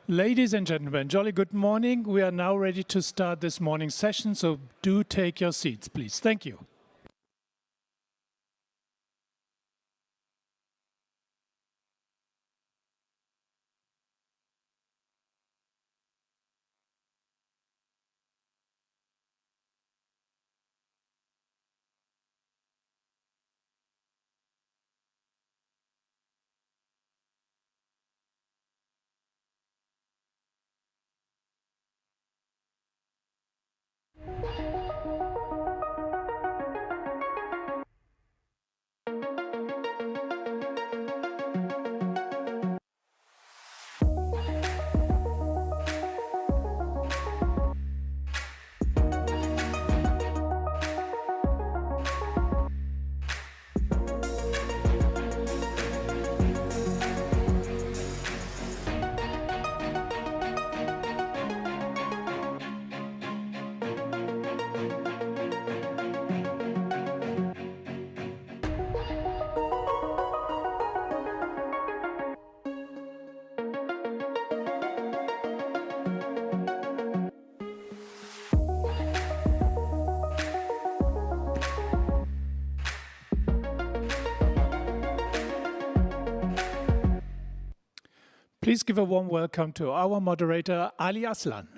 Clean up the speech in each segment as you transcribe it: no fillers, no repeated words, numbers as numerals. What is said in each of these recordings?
Ladies and gentlemen, jolly good morning. We are now ready to start this morning's session, so do take your seats, please. Thank you. Please give a warm welcome to our moderator, Ali Aslan.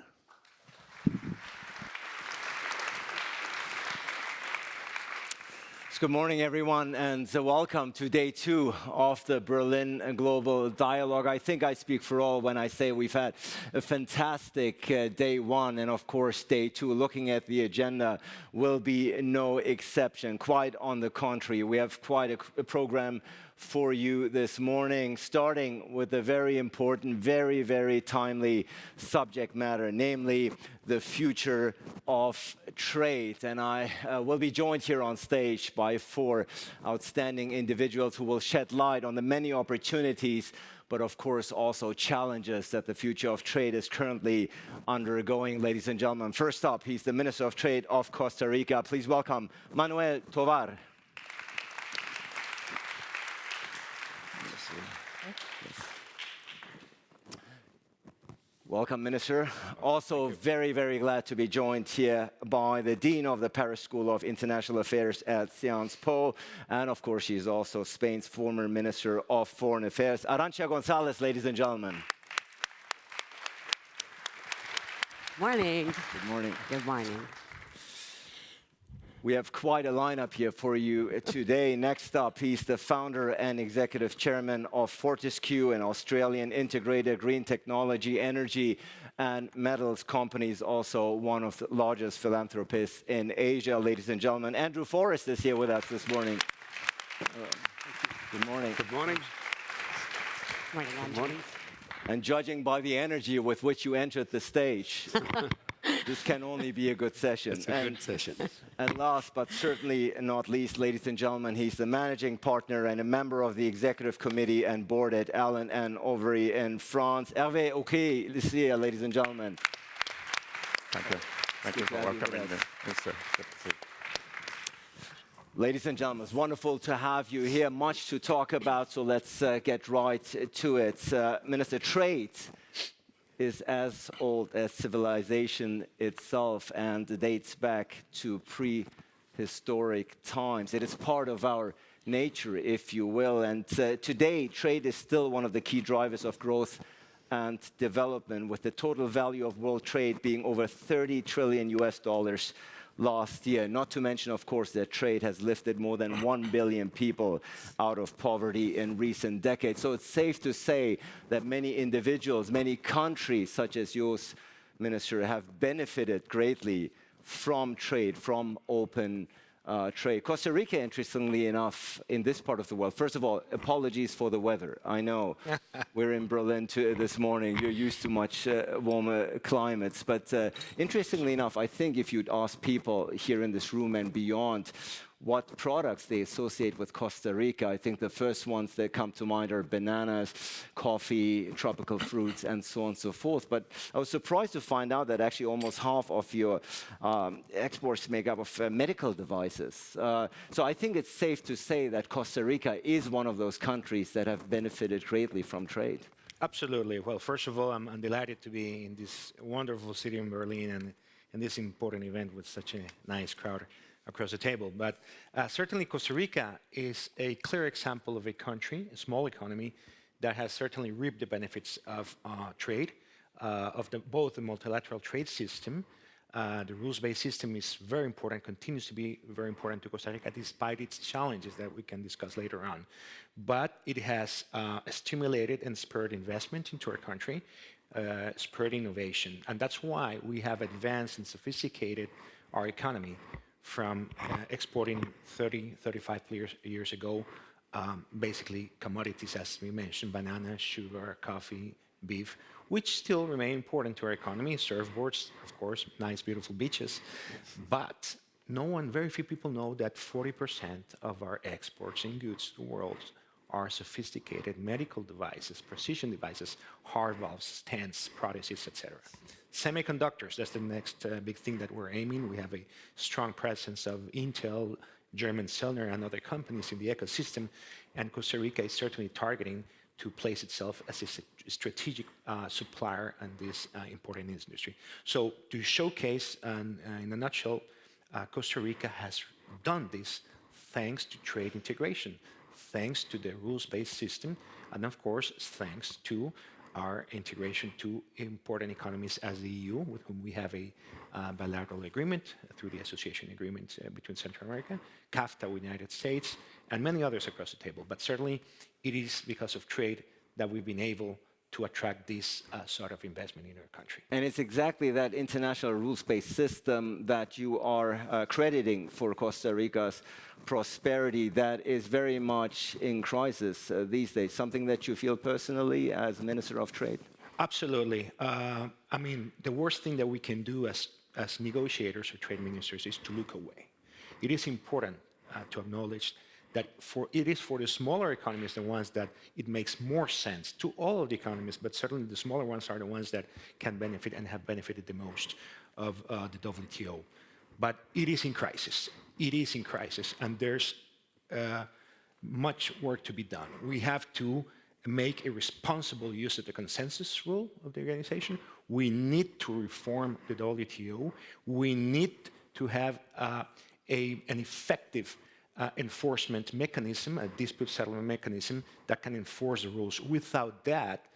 Good morning, everyone, and welcome to day 2 of the Berlin Global Dialogue. I think I speak for all when I say we've had a fantastic day 1, and of course, day 2, looking at the agenda, will be no exception. Quite on the contrary, we have quite a program for you this morning, starting with a very important, very, very timely subject matter, namely the future of trade. And I will be joined here on stage by 4 outstanding individuals who will shed light on the many opportunities, but of course also challenges that the future of trade is currently undergoing. Ladies and gentlemen, first up, he's the Minister of Trade of Costa Rica. Please welcome Manuel Tovar. Welcome, Minister. Also very, very glad to be joined here by the Dean of the Paris School of International Affairs at Sciences Po. And of course, she's also Spain's former Minister of Foreign Affairs. Arancha Gonzales, ladies and gentlemen. Morning. Good morning. Good morning. We have quite a lineup here for you today. Next up, he's the founder and executive chairman of Fortescue, an Australian integrated green technology, energy, and metals company. He's also one of the largest philanthropists in Asia. Ladies and gentlemen, Andrew Forrest is here with us this morning. Good morning. Good morning. Morning, Good morning. And judging by the energy with which you entered the stage, this can only be a good session. It's a good session. And last but certainly not least, ladies and gentlemen, he's the managing partner and a member of the executive committee and board at Aslan and Overy in France. Hervé, Ekué, this year, ladies and gentlemen. Thank you. Thank you for welcoming me. Yes, sir. Good to see you. Ladies and gentlemen, it's wonderful to have you here. Much to talk about, so let's get right to it. Minister, trade is as old as civilization itself and dates back to prehistoric times. It is part of our nature, if you will. And today, trade is still one of the key drivers of growth and development, with the total value of world trade being over $30 trillion last year. Not to mention, of course, that trade has lifted more than 1 billion people out of poverty in recent decades. So it's safe to say that many individuals, many countries, such as yours, Minister, have benefited greatly from trade, from open trade. Costa Rica, interestingly enough, in this part of the world, first of all, apologies for the weather. I know we're in Berlin this morning. You're used to much warmer climates. But interestingly enough, I think if you'd ask people here in this room and beyond what products they associate with Costa Rica, I think the first ones that come to mind are bananas, coffee, tropical fruits, and so on and so forth. But I was surprised to find out that actually almost half of your exports make up of medical devices. So I think it's safe to say that Costa Rica is one of those countries that have benefited greatly from trade. Absolutely. Well, first of all, I'm delighted to be in this wonderful city in Berlin and in this important event with such a nice crowd across the table. But certainly Costa Rica is a clear example of a country, a small economy, that has certainly reaped the benefits of trade, of both the multilateral trade system. The rules-based system is very important, continues to be very important to Costa Rica, despite its challenges that we can discuss later on. But it has stimulated and spurred investment into our country, spurred innovation. And that's why we have advanced and sophisticated our economy from exporting 30, 35 years ago, basically commodities, as we mentioned, banana, sugar, coffee, beef, which still remain important to our economy, surfboards, of course, nice, beautiful beaches. But very few people know that 40% of our exports in goods to the world are sophisticated medical devices, precision devices, heart valves, stents, prostheses, etc. Semiconductors, that's the next big thing that we're aiming. We have a strong presence of Intel, German Sellner, and other companies in the ecosystem, and Costa Rica is certainly targeting to place itself as a strategic supplier in this important industry. So to showcase, in a nutshell, Costa Rica has done this thanks to trade integration, thanks to the rules-based system, and of course, thanks to our integration to important economies as the EU, with whom we have a bilateral agreement through the association agreement between Central America, CAFTA with the United States, and many others across the table. But certainly, it is because of trade that we've been able to attract this sort of investment in our country. And it's exactly that international rules-based system that you are crediting for Costa Rica's prosperity that is very much in crisis these days, something that you feel personally as Minister of Trade? Absolutely. I mean, the worst thing that we can do as negotiators or trade ministers is to look away. It is important to acknowledge that it is for the smaller economies, the ones that it makes more sense to all of the economies, but certainly the smaller ones are the ones that can benefit and have benefited the most of the WTO. But it is in crisis. It is in crisis, and there's much work to be done. We have to make a responsible use of the consensus rule of the organization. We need to reform the WTO. We need to have an effective enforcement mechanism, a dispute settlement mechanism that can enforce the rules. Without that,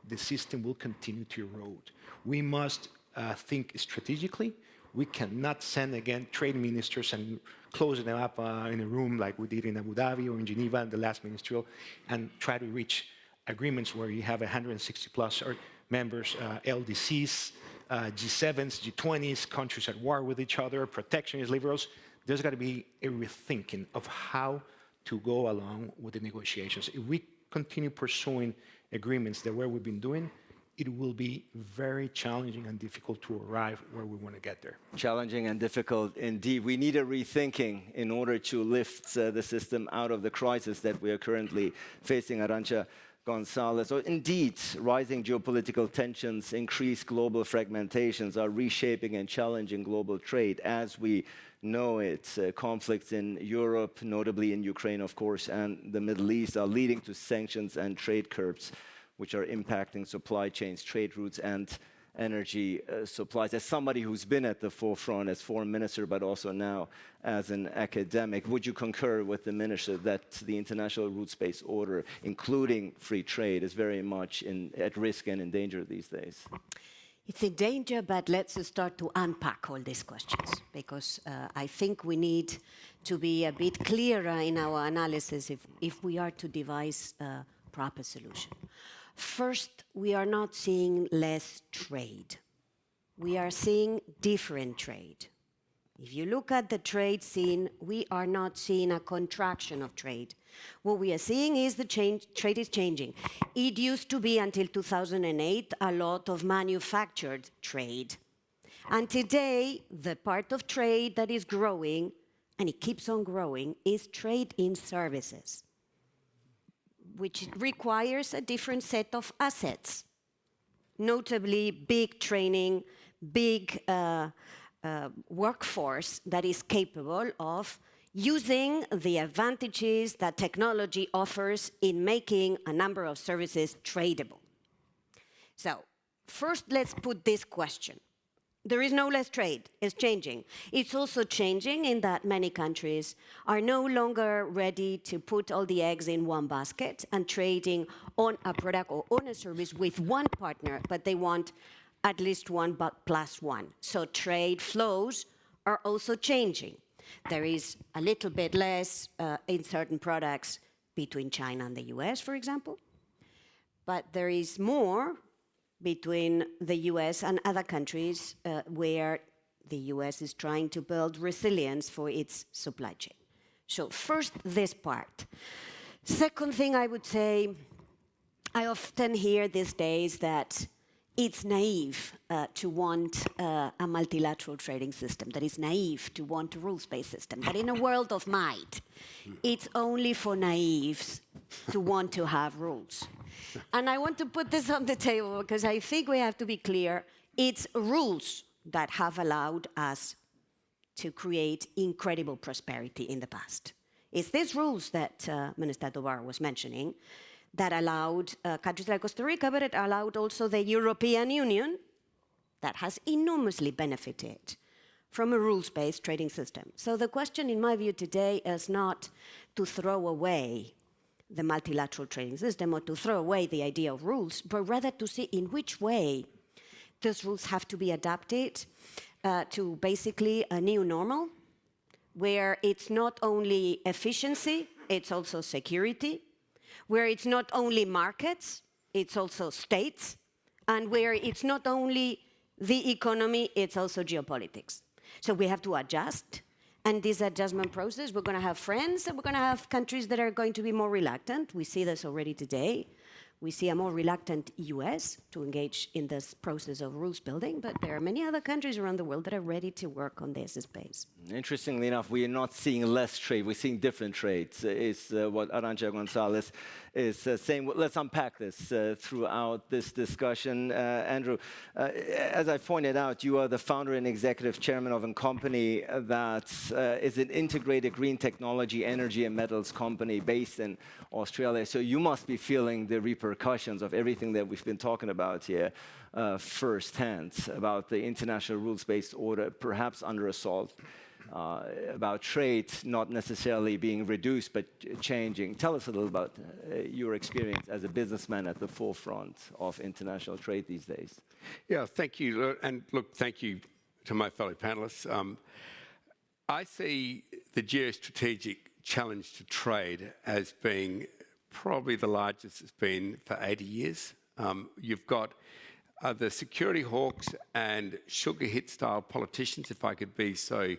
the system will continue to erode. We must think strategically. We cannot send, again, trade ministers and close them up in a room like we did in Abu Dhabi or in Geneva in the last ministerial and try to reach agreements where you have 160 plus members, LDCs, G7s, G20s, countries at war with each other, protectionist liberals. There's got to be a rethinking of how to go along with the negotiations. If we continue pursuing agreements the way we've been doing, it will be very challenging and difficult to arrive where we want to get there. Challenging and difficult indeed. We need a rethinking in order to lift the system out of the crisis that we are currently facing. Arancha, Gonzales. So indeed, rising geopolitical tensions, increased global fragmentations are reshaping and challenging global trade as we know it. Conflicts in Europe, notably in Ukraine, of course, and the Middle East are leading to sanctions and trade curbs, which are impacting supply chains, trade routes, and energy supplies. As somebody who's been at the forefront as foreign minister, but also now as an academic, would you concur with the minister that the international rules-based order, including free trade, is very much at risk and in danger these days? It's in danger, but let's start to unpack all these questions, because I think we need to be a bit clearer in our analysis if we are to devise a proper solution. First, we are not seeing less trade. We are seeing different trade. If you look at the trade scene, we are not seeing a contraction of trade. What we are seeing is trade is changing. It used to be, until 2008, a lot of manufactured trade. And today, the part of trade that is growing, and it keeps on growing, is trade in services, which requires a different set of assets, notably big training, big workforce that is capable of using the advantages that technology offers in making a number of services tradable. So first, let's put this question. There is no less trade. It's changing. It's also changing in that many countries are no longer ready to put all the eggs in one basket and trading on a product or on a service with one partner, but they want at least one but plus one. So trade flows are also changing. There is a little bit less in certain products between China and the US, for example, but there is more between the US and other countries where the US is trying to build resilience for its supply chain. So first, this part. Second thing I would say, I often hear these days that it's naive to want a multilateral trading system, that it's naive to want a rules-based system. But in a world of might, it's only for naives to want to have rules. And I want to put this on the table because I think we have to be clear. It's rules that have allowed us to create incredible prosperity in the past. It's these rules that Minister Tovar was mentioning that allowed countries like Costa Rica, but it allowed also the European Union that has enormously benefited from a rules-based trading system. So the question, in my view, today is not to throw away the multilateral trading system or to throw away the idea of rules, but rather to see in which way those rules have to be adapted to basically a new normal, where it's not only efficiency, it's also security, where it's not only markets, it's also states, and where it's not only the economy, it's also geopolitics. So we have to adjust, and this adjustment process, we're going to have friends, and we're going to have countries that are going to be more reluctant. We see this already today. We see a more reluctant US to engage in this process of rules building, but there are many other countries around the world that are ready to work on this space. Interestingly enough, we are not seeing less trade, we're seeing different trades, is what Arancha Gonzales is saying. Well, let's unpack this throughout this discussion. Andrew, as I pointed out, you are the founder and executive chairman of a company that is an integrated green technology, energy and metals company based in Australia. So you must be feeling the repercussions of everything that we've been talking about here firsthand, about the international rules-based order perhaps under assault, about trade not necessarily being reduced but changing. Tell us a little about your experience as a businessman at the forefront of international trade these days. Yeah, thank you. And look, thank you to my fellow panelists. I see the geostrategic challenge to trade as being probably the largest it's been for 80 years. You've got the security hawks and sugar hit style politicians, if I could be so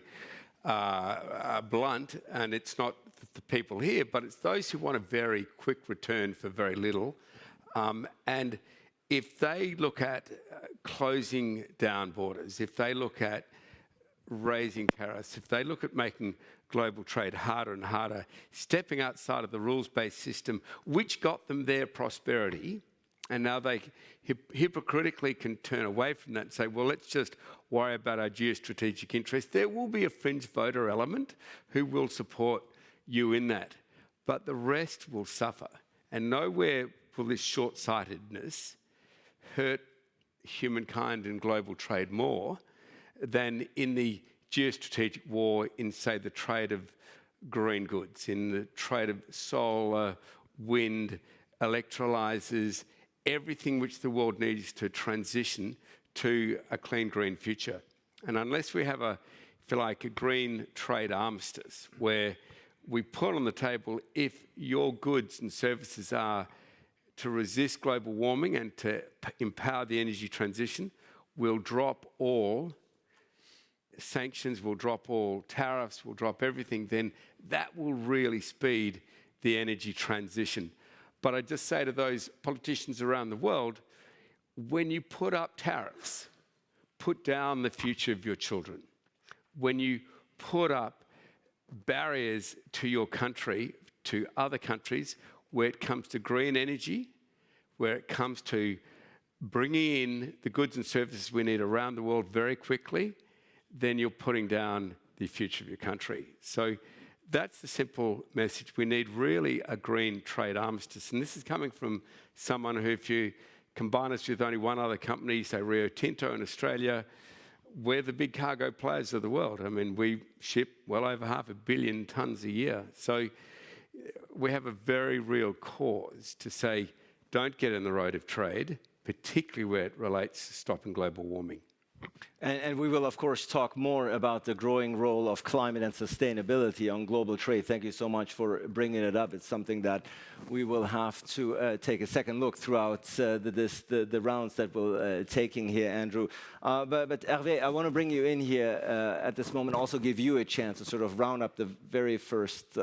blunt, and it's not the people here, but it's those who want a very quick return for very little. And if they look at closing down borders, if they look at raising tariffs, if they look at making global trade harder and harder, stepping outside of the rules-based system, which got them their prosperity, and now they hypocritically can turn away from that and say, well, let's just worry about our geostrategic interests. There will be a fringe voter element who will support you in that, but the rest will suffer. And nowhere will this short-sightedness hurt humankind and global trade more than in the geostrategic war in, say, the trade of green goods, in the trade of solar, wind, electrolyzers, everything which the world needs to transition to a clean green future. And unless we have a, if you like, a green trade armistice where we put on the table if your goods and services are to resist global warming and to empower the energy transition, we'll drop all sanctions, will drop all tariffs, will drop everything, then that will really speed the energy transition. But I just say to those politicians around the world, when you put up tariffs, put down the future of your children. When you put up barriers to your country, to other countries, where it comes to green energy, where it comes to bringing in the goods and services we need around the world very quickly, then you're putting down the future of your country. So that's the simple message. We need really a green trade armistice. And this is coming from someone who, if you combine us with only one other company, say Rio Tinto in Australia, we're the big cargo players of the world. I mean, we ship well over 500 million tonnes a year. So we have a very real cause to say, don't get in the road of trade, particularly where it relates to stopping global warming. And we will, of course, talk more about the growing role of climate and sustainability on global trade. Thank you so much for bringing it up. It's something that we will have to take a second look throughout the rounds that we're taking here, Andrew. But Hervé, I want to bring you in here at this moment, also give you a chance to sort of round up the very first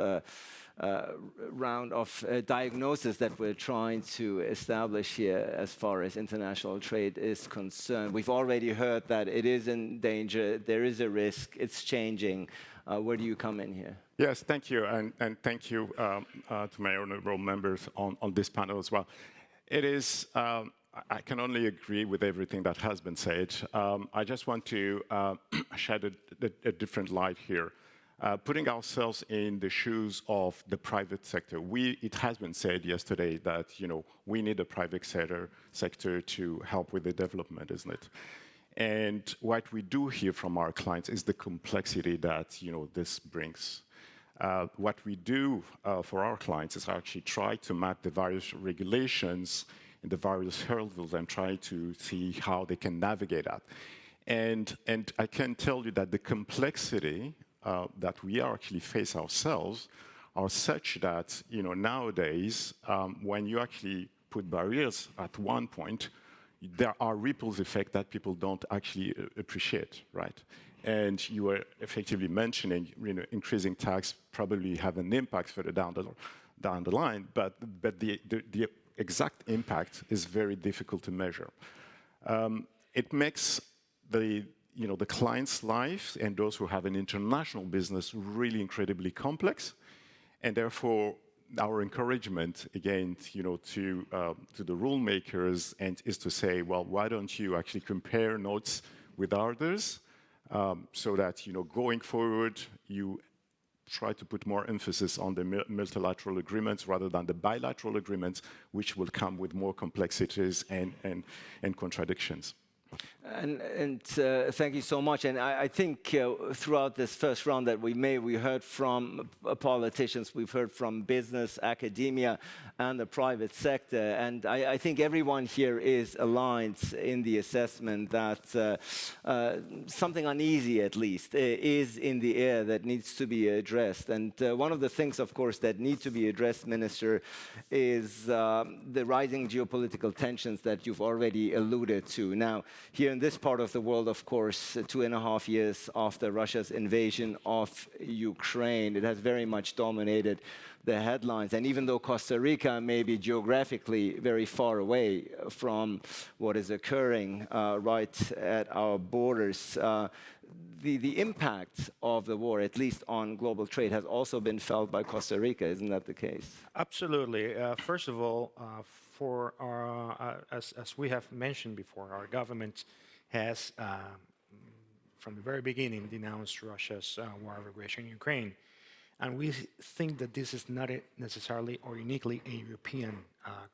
round of diagnosis that we're trying to establish here as far as international trade is concerned. We've already heard that it is in danger, there is a risk, it's changing. Where do you come in here? Yes, thank you, and thank you to my honorable members on this panel as well. It is, I can only agree with everything that has been said. I just want to shed a different light here. Putting ourselves in the shoes of the private sector. It has been said yesterday that we need a private sector to help with the development, isn't it? And what we do hear from our clients is the complexity that this brings. What we do for our clients is actually try to map the various regulations and the various hurdles and try to see how they can navigate that. And I can tell you that the complexity that we actually face ourselves are such that nowadays when you actually put barriers at one point, there are ripples effect that people don't actually appreciate, right? And you were effectively mentioning increasing tax probably have an impact further down the line, but the exact impact is very difficult to measure. It makes the client's life and those who have an international business really incredibly complex, and therefore our encouragement again, to the rule makers is to say, well, why don't you actually compare notes with others, so that going forward you try to put more emphasis on the multilateral agreements rather than the bilateral agreements, which will come with more complexities and contradictions. And thank you so much. And I think throughout this first round that we heard from politicians, we've heard from business, academia, and the private sector. And I think everyone here is aligned in the assessment that something uneasy, at least, is in the air that needs to be addressed. And one of the things, of course, that need to be addressed, Minister, is the rising geopolitical tensions that you've already alluded to. Now, here in this part of the world, of course, 2.5 years after Russia's invasion of Ukraine, it has very much dominated the headlines. And even though Costa Rica may be geographically very far away from what is occurring right at our borders, the impact of the war, at least on global trade, has also been felt by Costa Rica. Isn't that the case? Absolutely. First of all, for our, as we have mentioned before, our government has, from the very beginning, denounced Russia's war of aggression in Ukraine. And we think that this is not necessarily or uniquely a European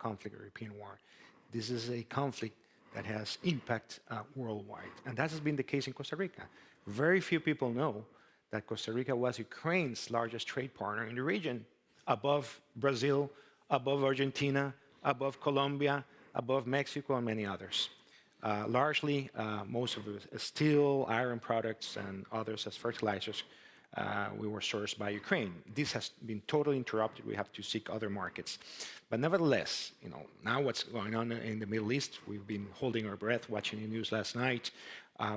conflict or European war. This is a conflict that has impact worldwide. And that has been the case in Costa Rica. Very few people know that Costa Rica was Ukraine's largest trade partner in the region, above Brazil, above Argentina, above Colombia, above Mexico, and many others. Largely, most of the steel, iron products, and others as fertilizers we were sourced by Ukraine. This has been totally interrupted. We have to seek other markets. But nevertheless, now what's going on in the Middle East, we've been holding our breath, watching the news last night.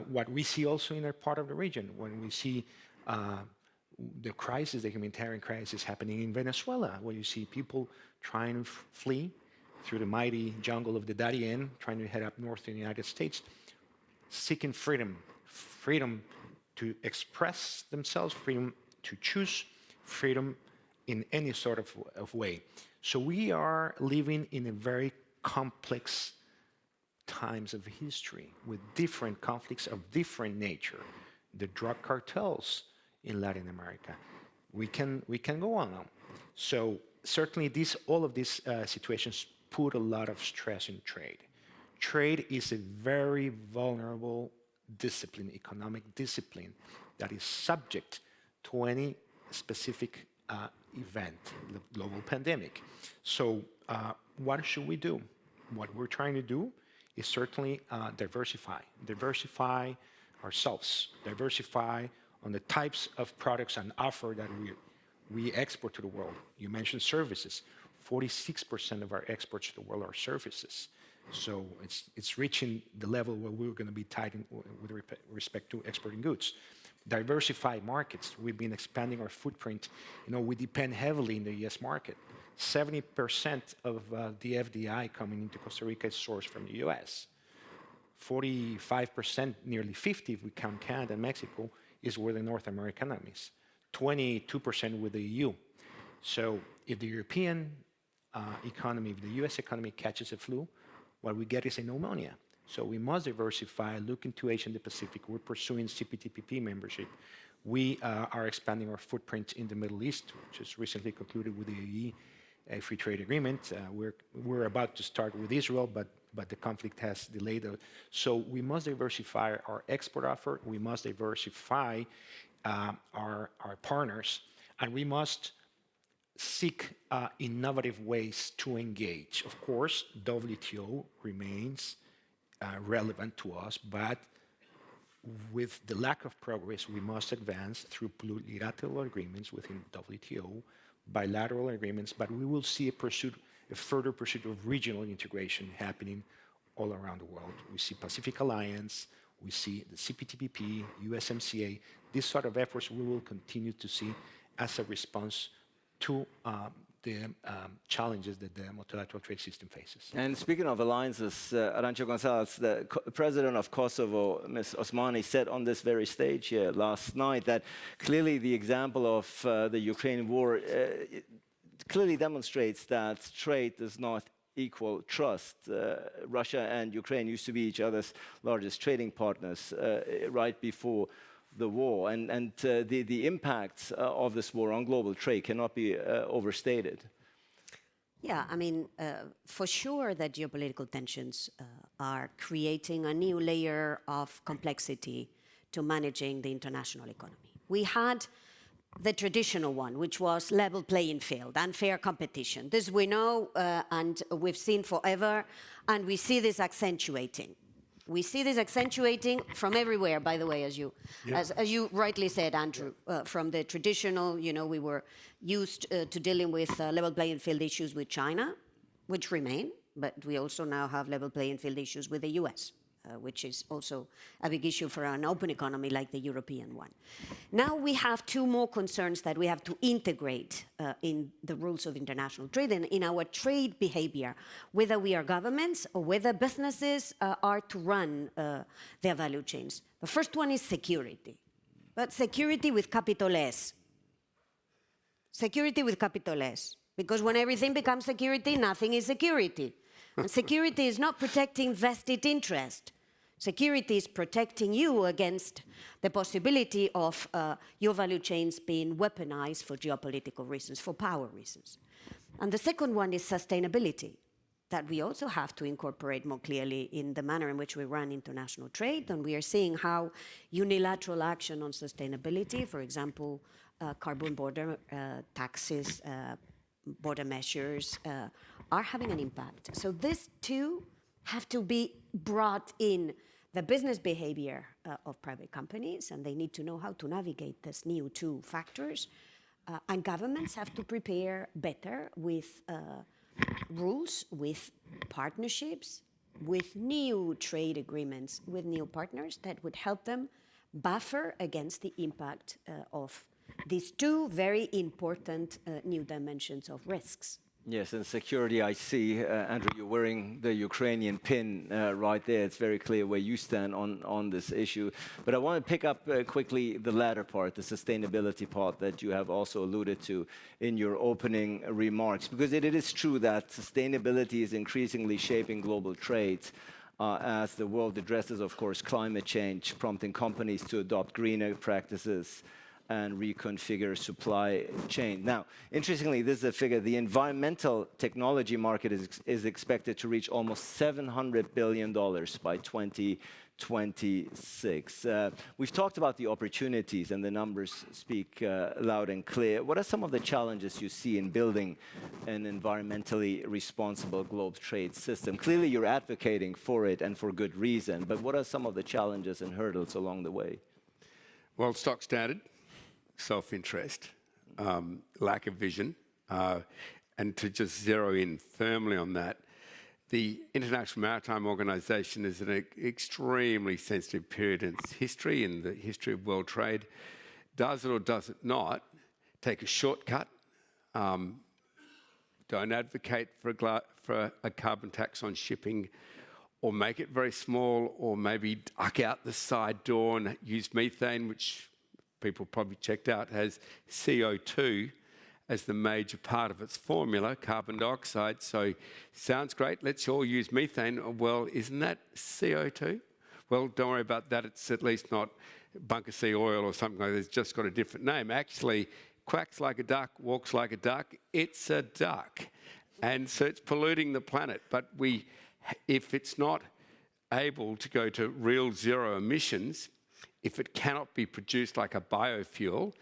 What we see also in our part of the region, when we see the crisis, the humanitarian crisis happening in Venezuela, where you see people trying to flee through the mighty jungle of the Darien, trying to head up north in the United States, seeking freedom to express themselves, freedom to choose, freedom in any sort of way. So we are living in a very complex times of history with different conflicts of different nature. The drug cartels in Latin America. We can go on now. So certainly all of these situations put a lot of stress in trade. Trade is a very vulnerable discipline, economic discipline, that is subject to any specific event, the global pandemic. So what should we do? What we're trying to do is certainly diversify ourselves, diversify on the types of products and offer that we export to the world. You mentioned services. 46% of our exports to the world are services. So it's reaching the level where we're going to be tight with respect to exporting goods. Diversify markets. We've been expanding our footprint. We depend heavily in the U.S. market. 70% of the FDI coming into Costa Rica is sourced from the U.S. 45%, nearly 50% if we count Canada and Mexico, is with the North American economies. 22% with the EU. So if the European economy, if the U.S. economy catches a flu, what we get is a pneumonia. So we must diversify, look into Asia and the Pacific. We're pursuing CPTPP membership. We are expanding our footprint in the Middle East, which is recently concluded with the UAE, a free trade agreement. We're about to start with Israel, but the conflict has delayed. So we must diversify our export offer. We must diversify our partners, and we must seek innovative ways to engage. Of course, WTO remains relevant to us, but with the lack of progress, we must advance through multilateral agreements within WTO, bilateral agreements, but we will see a further pursuit of regional integration happening all around the world. We see Pacific Alliance, we see the CPTPP, USMCA. These sort of efforts we will continue to see as a response to the challenges that the multilateral trade system faces. And speaking of alliances, Arancha Gonzales, the president of Kosovo, Ms. Osmani, said on this very stage here last night that clearly the example of the Ukraine war clearly demonstrates that trade does not equal trust. Russia and Ukraine used to be each other's largest trading partners right before the war, and the impacts of this war on global trade cannot be overstated. Yeah, I mean, for sure that geopolitical tensions are creating a new layer of complexity to managing the international economy. We had the traditional one, which was level playing field, unfair competition. This we know and we've seen forever, and we see this accentuating. We see this accentuating from everywhere, by the way, as you rightly said, Andrew. From the traditional, we were used to dealing with level playing field issues with China, which remain, but we also now have level playing field issues with the US, which is also a big issue for an open economy like the European one. Now we have two more concerns that we have to integrate in the rules of international trade and in our trade behavior, whether we are governments or whether businesses are to run their value chains. The first one is security, but security with capital S. Security with capital S, because when everything becomes security, nothing is security. And security is not protecting vested interest. Security is protecting you against the possibility of your value chains being weaponized for geopolitical reasons, for power reasons. And the second one is sustainability, that we also have to incorporate more clearly in the manner in which we run international trade. And we are seeing how unilateral action on sustainability, for example, carbon border taxes, border measures, are having an impact. So these two have to be brought in the business behavior of private companies, and they need to know how to navigate these new two factors. And governments have to prepare better with rules, with partnerships, with new trade agreements, with new partners that would help them buffer against the impact of these two very important new dimensions of risks. Yes, and security, I see, Andrew, you're wearing the Ukrainian pin right there. It's very clear where you stand on this issue. But I want to pick up quickly the latter part, the sustainability part that you have also alluded to in your opening remarks, because it is true that sustainability is increasingly shaping global trade as the world addresses, of course, climate change, prompting companies to adopt greener practices. and reconfigure supply chain. Now, interestingly, this is a figure. The environmental technology market is expected to reach almost $700 billion by 2026. We've talked about the opportunities, and the numbers speak loud and clear. What are some of the challenges you see in building an environmentally responsible global trade system? Clearly, you're advocating for it, and for good reason, but what are some of the challenges and hurdles along the way? Well, stock standard, self-interest, lack of vision, and to just zero in firmly on that, the International Maritime Organization is an extremely sensitive period in its history, in the history of world trade. Does it or does it not take a shortcut? Don't advocate for a carbon tax on shipping, or make it very small, or maybe duck out the side door and use methane, which people probably checked out, has CO2 as the major part of its formula, carbon dioxide. So sounds great, let's all use methane. Well, isn't that CO2? Well, don't worry about that. It's at least not bunker sea oil or something like that. It's just got a different name. Actually, quacks like a duck, walks like a duck. It's a duck. And so it's polluting the planet. But if it's not able to go to real zero emissions, if it cannot be produced like a biofuel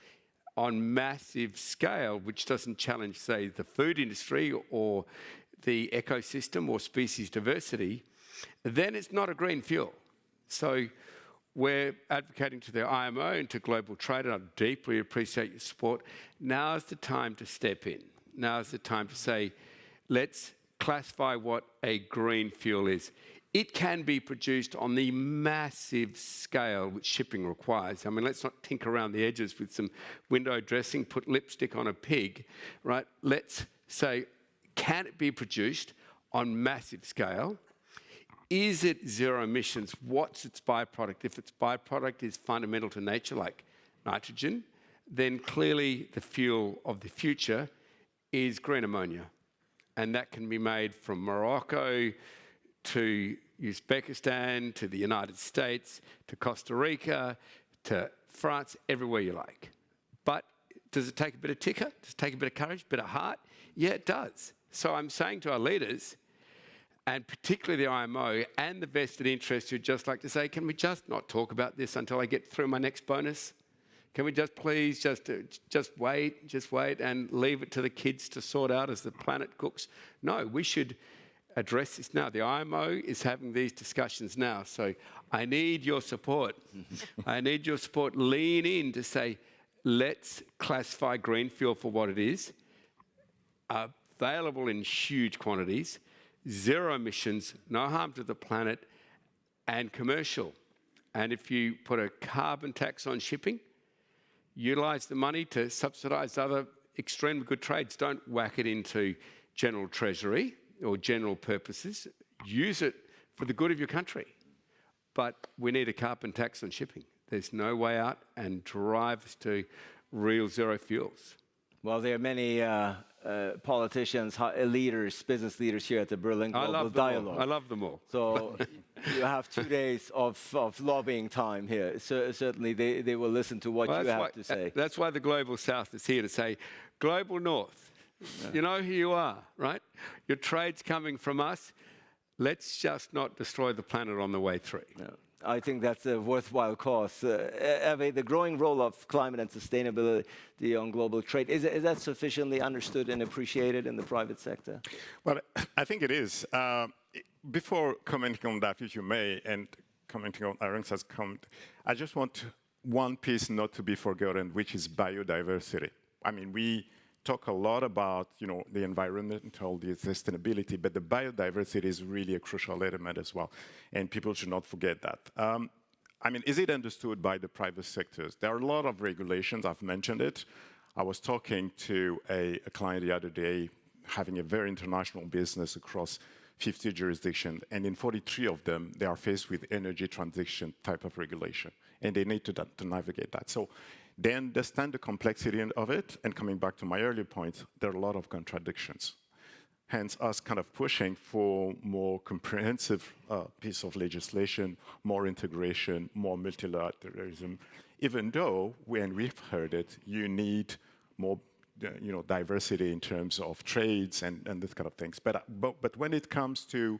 on massive scale, which doesn't challenge, say, the food industry or the ecosystem or species diversity, then it's not a green fuel. So we're advocating to the IMO and to global trade, and I deeply appreciate your support. Now's the time to step in. Now's the time to say, let's classify what a green fuel is. It can be produced on the massive scale which shipping requires. I mean, let's not tinker around the edges with some window dressing, put lipstick on a pig, right? Let's say, can it be produced on massive scale? Is it zero emissions? What's its byproduct? If its byproduct is fundamental to nature, like nitrogen, then clearly the fuel of the future is green ammonia. And that can be made from Morocco to Uzbekistan, to the United States, to Costa Rica, to France, everywhere you like. But does it take a bit of ticker? Does it take a bit of courage, a bit of heart? Yeah, it does. So I'm saying to our leaders, and particularly the IMO and the vested interests who just like to say, can we just not talk about this until I get through my next bonus? Can we just please just wait and leave it to the kids to sort out as the planet cooks? No, we should address this now. The IMO is having these discussions now. So I need your support. I need your support. Lean in to say, let's classify green fuel for what it is, available in huge quantities, zero emissions, no harm to the planet, and commercial. And if you put a carbon tax on shipping, utilise the money to subsidise other extremely good trades. Don't whack it into general treasury or general purposes. Use it for the good of your country. But we need a carbon tax on shipping. There's no way out, and drive us to real zero fuels. Well, there are many politicians, leaders, business leaders here at the Berlin Global Dialogue. I love them all. So you have 2 days of lobbying time here. So certainly they will listen to what you have to say. That's why the Global South is here to say, Global North, you know who you are, right? Your trade's coming from us. Let's just not destroy the planet on the way through. No. I think that's a worthwhile cause. Hervé, the growing role of climate and sustainability on global trade, is that sufficiently understood and appreciated in the private sector? Well, I think it is. Before commenting on that, if you may, and commenting on Arancha's comment, I just want one piece not to be forgotten, which is biodiversity. I mean, we talk a lot about, the environmental, the sustainability, but the biodiversity is really a crucial element as well, and people should not forget that. I mean, is it understood by the private sectors? There are a lot of regulations, I've mentioned it. I was talking to a client the other day, having a very international business across 50 jurisdictions, and in 43 of them, they are faced with energy transition type of regulation, and they need to navigate that. So they understand the complexity of it, and coming back to my earlier point, there are a lot of contradictions. Hence, us kind of pushing for more comprehensive piece of legislation, more integration, more multilateralism even though, when we've heard it, you need more diversity in terms of trades and this kind of things. But when it comes to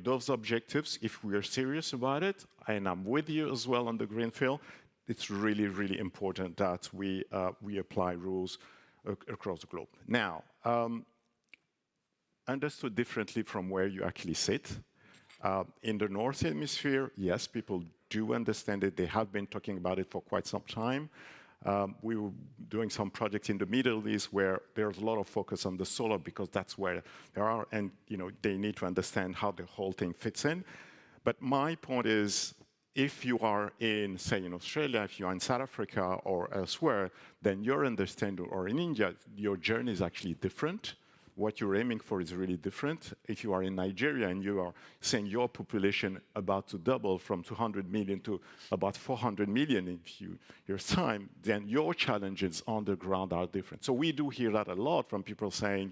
those objectives, if we are serious about it, and I'm with you as well on the greenfield, it's really, really important that we apply rules across the globe. Now, understood differently from where you actually sit. In the North Hemisphere, yes, people do understand it. They have been talking about it for quite some time. We were doing some projects in the Middle East where there's a lot of focus on the solar because that's where there are, and they need to understand how the whole thing fits in. But my point is, if you are in, say, in Australia, if you are in South Africa or elsewhere, then your understanding, or in India, your journey is actually different. What you're aiming for is really different. If you are in Nigeria and you are saying your population about to double from 200 million to about 400 million in years' time, then your challenges on the ground are different. So we do hear that a lot from people saying,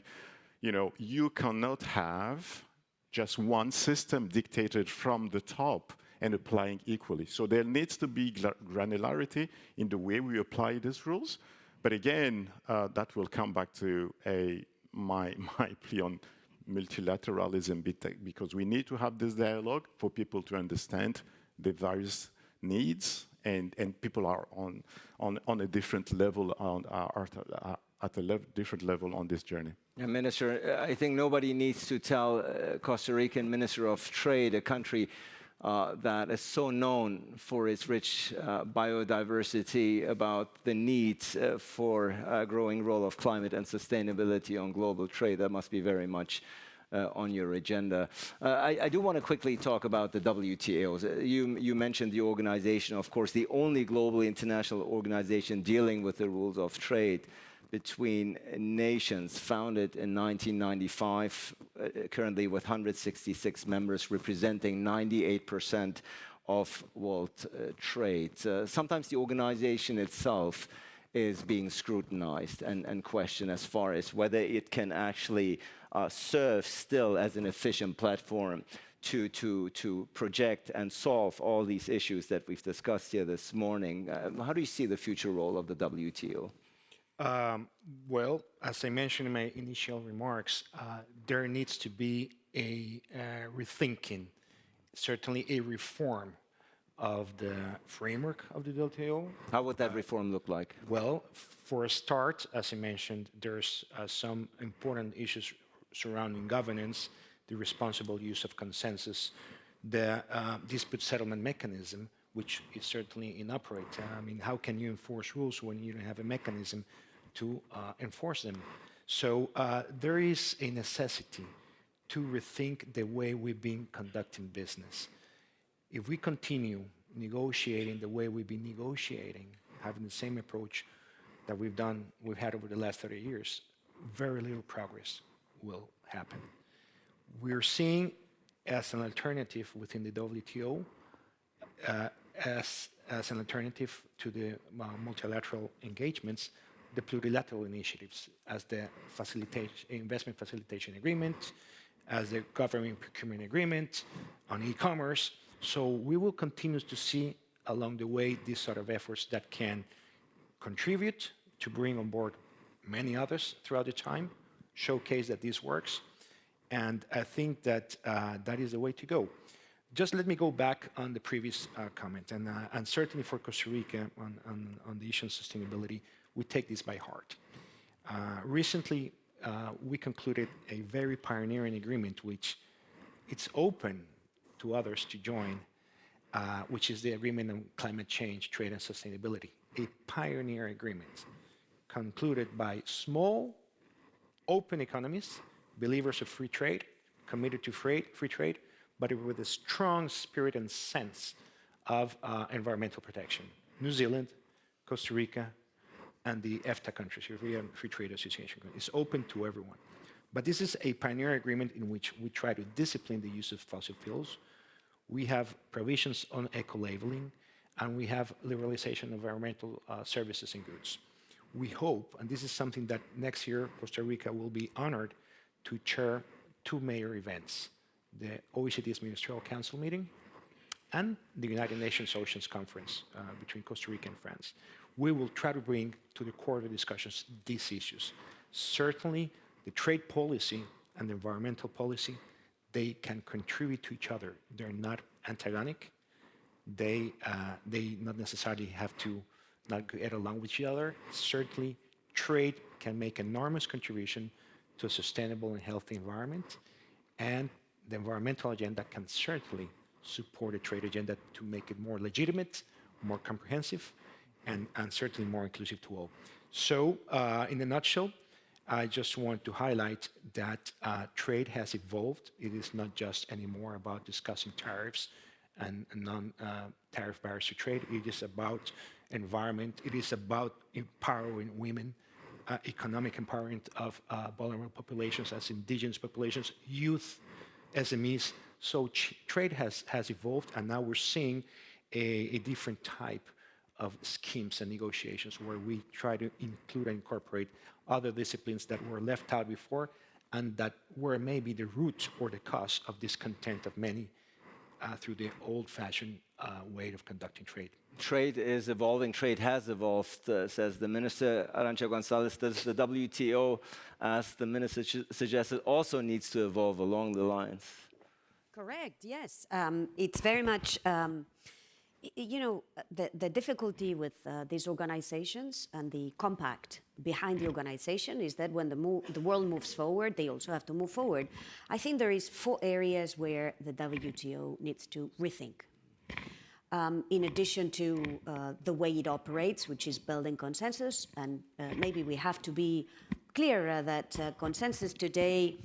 you cannot have just one system dictated from the top and applying equally. So there needs to be granularity in the way we apply these rules. But again, that will come back to my plea on multilateralism, because we need to have this dialogue for people to understand the various needs, and people are on a different level, at a different level on this journey. Yeah, Minister, I think nobody needs to tell Costa Rican Minister of Trade, a country that is so known for its rich biodiversity, about the need for a growing role of climate and sustainability on global trade. That must be very much on your agenda. I do want to quickly talk about the WTO. You mentioned the organization, of course, the only global international organization dealing with the rules of trade between nations, founded in 1995, currently with 166 members, representing 98% of world trade. Sometimes the organization itself is being scrutinized and questioned as far as whether it can actually serve still as an efficient platform to project and solve all these issues that we've discussed here this morning. How do you see the future role of the WTO? Well, as I mentioned in my initial remarks, there needs to be a rethinking, certainly a reform of the framework of the WTO. How would that reform look like? Well, for a start, as I mentioned, there's some important issues surrounding governance, the responsible use of consensus, the dispute settlement mechanism, which is certainly inoperate. I mean, how can you enforce rules when you don't have a mechanism to enforce them? So there is a necessity to rethink the way we've been conducting business. If we continue negotiating the way we've been negotiating, having the same approach that we've had over the last 30 years, very little progress will happen. We're seeing as an alternative within the WTO, as an alternative to the multilateral engagements, the plurilateral initiatives, as the investment facilitation agreement, as the government procurement agreement on e-commerce. So we will continue to see along the way these sort of efforts that can contribute to bring on board many others throughout the time, showcase that this works, and I think that that is the way to go. Just let me go back on the previous comment, and certainly for Costa Rica on the issue of sustainability, we take this by heart. Recently, we concluded a very pioneering agreement, which it's open to others to join, which is the Agreement on Climate Change, Trade and Sustainability, a pioneer agreement concluded by small, open economies, believers of free trade, committed to free trade, but with a strong spirit and sense of environmental protection. New Zealand, Costa Rica, and the EFTA countries, European Free Trade Association. It's open to everyone. But this is a pioneer agreement in which we try to discipline the use of fossil fuels. We have provisions on eco-labeling, and we have liberalization of environmental services and goods. We hope, and this is something that next year Costa Rica will be honored to chair two major events: the OECD's Ministerial Council meeting and the United Nations Oceans Conference between Costa Rica and France, we will try to bring to the core of the discussions these issues. Certainly, the trade policy and the environmental policy, they can contribute to each other. They're not antagonic. They not necessarily have to not get along with each other. Certainly, trade can make enormous contribution to a sustainable and healthy environment, and the environmental agenda can certainly support a trade agenda to make it more legitimate, more comprehensive, and certainly more inclusive to all. So, in a nutshell, I just want to highlight that trade has evolved. It is not just anymore about discussing tariffs and non-tariff barriers to trade. It is about environment. It is about empowering women, economic empowerment of vulnerable populations as indigenous populations, youth, SMEs. So trade has evolved, and now we're seeing a different type of schemes and negotiations where we try to include and incorporate other disciplines that were left out before and that were maybe the root or the cause of discontent of many through the old-fashioned way of conducting trade. Trade is evolving, trade has evolved, says the minister. Arancha Gonzales, does the WTO, as the minister suggested, also needs to evolve along the lines? Correct, yes. It's very much, you know, the difficulty with these organizations and the compact behind the organization is that when the world moves forward, they also have to move forward. I think there is 4 areas where the WTO needs to rethink. In addition to the way it operates, which is building consensus, and maybe we have to be clear that consensus today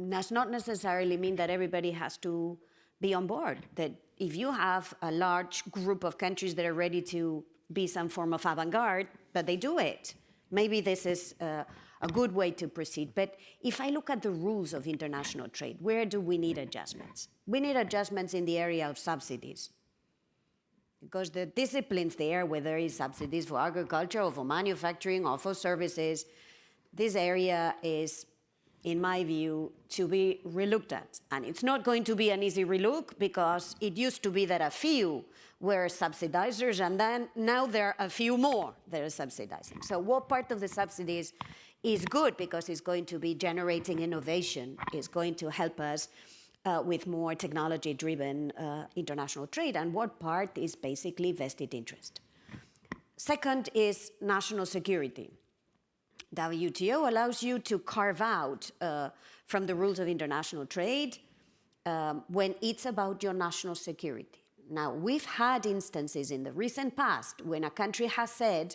does not necessarily mean that everybody has to be on board. That if you have a large group of countries that are ready to be some form of avant-garde, but they do it, maybe this is a good way to proceed. But if I look at the rules of international trade, where do we need adjustments? We need adjustments in the area of subsidies. Because the disciplines there, whether it's subsidies for agriculture or for manufacturing or for services, this area is, in my view, to be relooked at. And it's not going to be an easy relook because it used to be that a few were subsidizers and then now there are a few more that are subsidizing. So what part of the subsidies is good because it's going to be generating innovation, it's going to help us with more technology-driven international trade, and what part is basically vested interest. Second is national security. WTO allows you to carve out from the rules of international trade when it's about your national security. Now, we've had instances in the recent past when a country has said,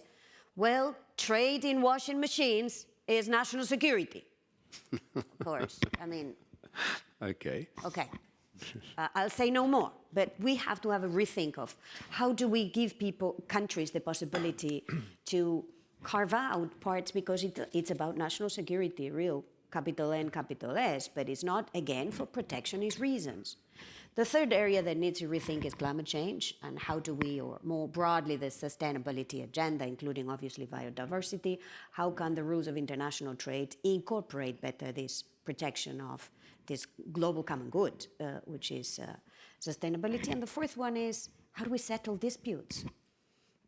well, trade in washing machines is national security. Of course, I mean... Okay. Okay. I'll say no more, but we have to have a rethink of how do we give countries the possibility to carve out parts, because it's about national security, real capital N, capital S, but it's not, again, for protectionist reasons. The third area that needs to rethink is climate change, and how do we, or more broadly, the sustainability agenda, including obviously biodiversity, how can the rules of international trade incorporate better this protection of this global common good, which is sustainability. And the fourth one is, how do we settle disputes?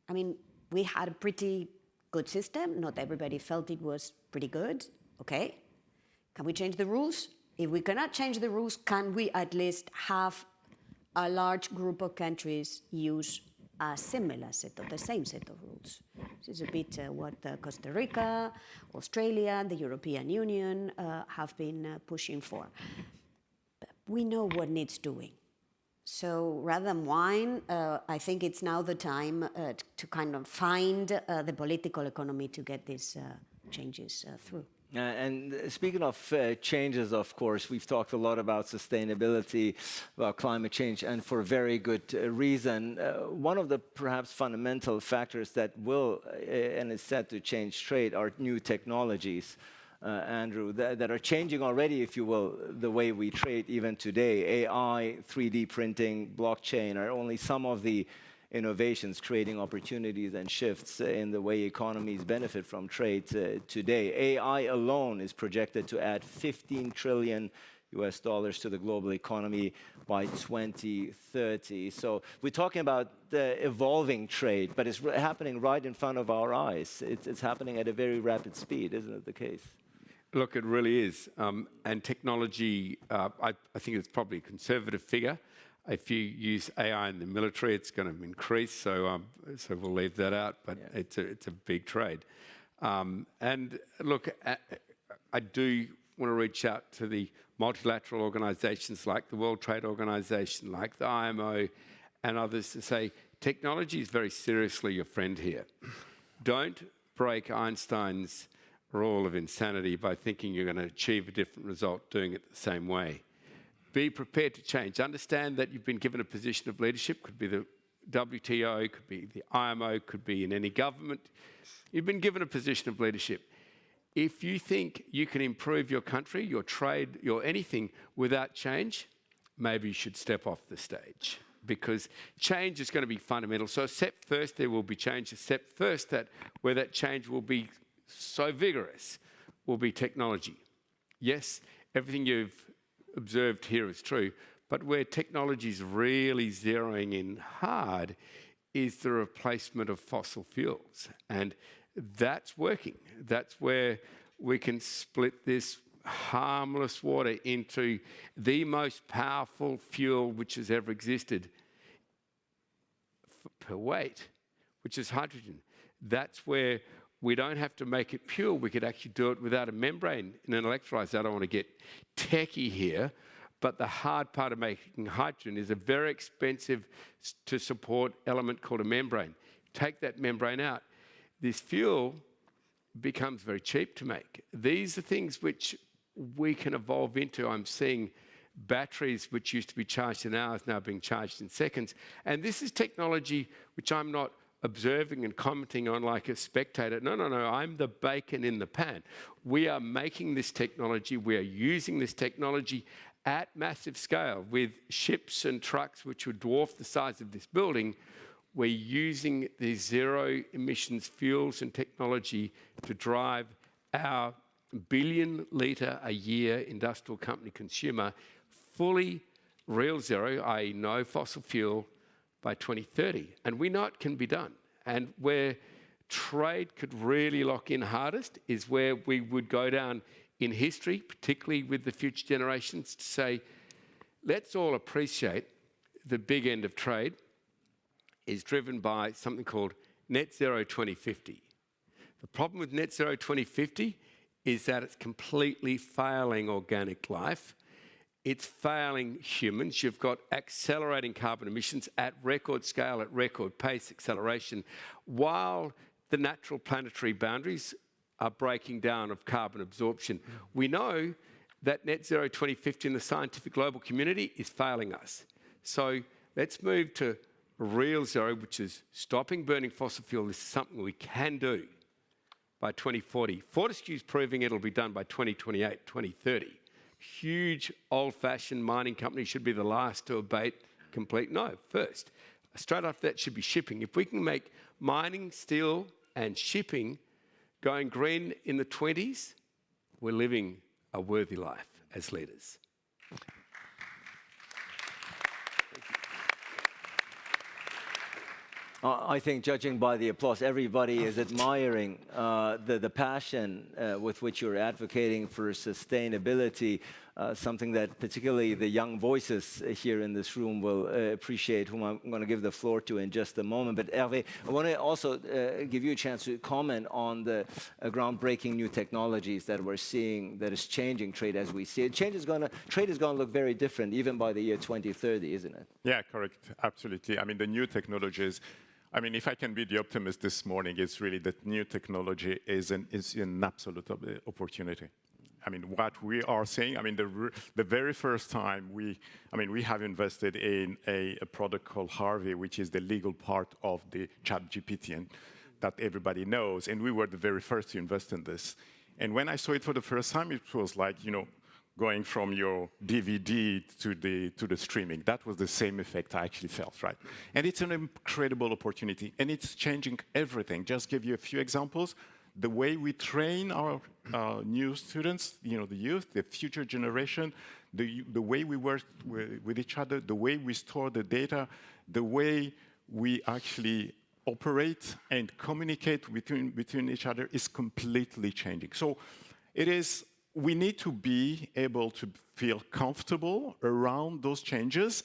I mean, we had a pretty good system. Not everybody felt it was pretty good. Okay. Can we change the rules? If we cannot change the rules, can we at least have a large group of countries use a similar set of, the same set of rules? This is a bit what Costa Rica, Australia, the European Union have been pushing for. But we know what needs doing. So rather than whine, I think it's now the time to kind of find the political economy to get these changes through. And speaking of changes, of course, we've talked a lot about sustainability, about climate change, and for very good reason. One of the perhaps fundamental factors that will and is set to change trade are new technologies, Andrew, that are changing already, if you will, the way we trade even today. AI, 3D printing, blockchain are only some of the innovations creating opportunities and shifts in the way economies benefit from trade today. AI alone is projected to add 15 trillion US dollars to the global economy by 2030. So we're talking about the evolving trade, but it's happening right in front of our eyes. It's happening at a very rapid speed, isn't it the case? Look, it really is. And technology, I think it's probably a conservative figure. If you use AI in the military, it's going to increase. So we'll leave that out. But it's a big trade. And look, I do want to reach out to the multilateral organizations like the World Trade Organization, like the IMO, and others to say technology is very seriously your friend here. Don't break Einstein's rule of insanity by thinking you're going to achieve a different result doing it the same way. Be prepared to change. Understand that you've been given a position of leadership. Could be the WTO, could be the IMO, could be in any government. You've been given a position of leadership. If you think you can improve your country, your trade, your anything without change, maybe you should step off the stage, because change is going to be fundamental. So accept first there will be change. Accept first that where that change will be so vigorous will be technology. Yes, everything you've observed here is true, but where technology is really zeroing in hard is the replacement of fossil fuels. And that's working. That's where we can split this harmless water into the most powerful fuel which has ever existed per weight, which is hydrogen. That's where we don't have to make it pure. We could actually do it without a membrane in an electrolyzer. I don't want to get techie here, but the hard part of making hydrogen is a very expensive to support element called a membrane. Take that membrane out. This fuel becomes very cheap to make. These are things which we can evolve into. I'm seeing batteries which used to be charged in hours now being charged in seconds. And this is technology which I'm not observing and commenting on like a spectator. No, I'm the bacon in the pan. We are making this technology. We are using this technology at massive scale with ships and trucks which would dwarf the size of this building. We're using these zero emissions fuels and technology to drive our billion litre a year industrial company consumer fully real zero, i.e. no fossil fuel, by 2030. And we know it can be done. And where trade could really lock in hardest is where we would go down in history, particularly with the future generations, to say, let's all appreciate the big end of trade is driven by something called net zero 2050. The problem with net zero 2050 is that it's completely failing organic life. It's failing humans. You've got accelerating carbon emissions at record scale, at record pace acceleration, while the natural planetary boundaries are breaking down of carbon absorption. We know that net zero 2050 in the scientific global community is failing us. So let's move to real zero, which is stopping burning fossil fuel. This is something we can do by 2040. Fortescue is proving it'll be done by 2028, 2030. Huge old-fashioned mining company should be the last to abate complete. No, first. Straight after that should be shipping. If we can make mining, steel and shipping going green in the 20s, we're living a worthy life as leaders. I think, judging by the applause, everybody is admiring the passion with which you're advocating for sustainability, something that particularly the young voices here in this room will appreciate, whom I'm going to give the floor to in just a moment. But Hervé, I want to also give you a chance to comment on the groundbreaking new technologies that we're seeing that is changing trade as we see it. Trade is going to look very different even by the year 2030, isn't it? Yeah, correct. Absolutely. I mean, the new technologies, I mean, if I can be the optimist this morning, it's really that new technology is an absolute opportunity. I mean, what we are seeing, I mean, the very first time we have invested in a product called Hervé, which is the legal part of the ChatGPT, and that everybody knows, and we were the very first to invest in this. And when I saw it for the first time, it was like, going from your DVD to the streaming. That was the same effect I actually felt, right? And it's an incredible opportunity, and it's changing everything. Just give you a few examples. the way we train our new students, the youth, the future generation, the way we work with each other, the way we store the data, the way we actually operate and communicate between each other is completely changing. So we need to be able to feel comfortable around those changes,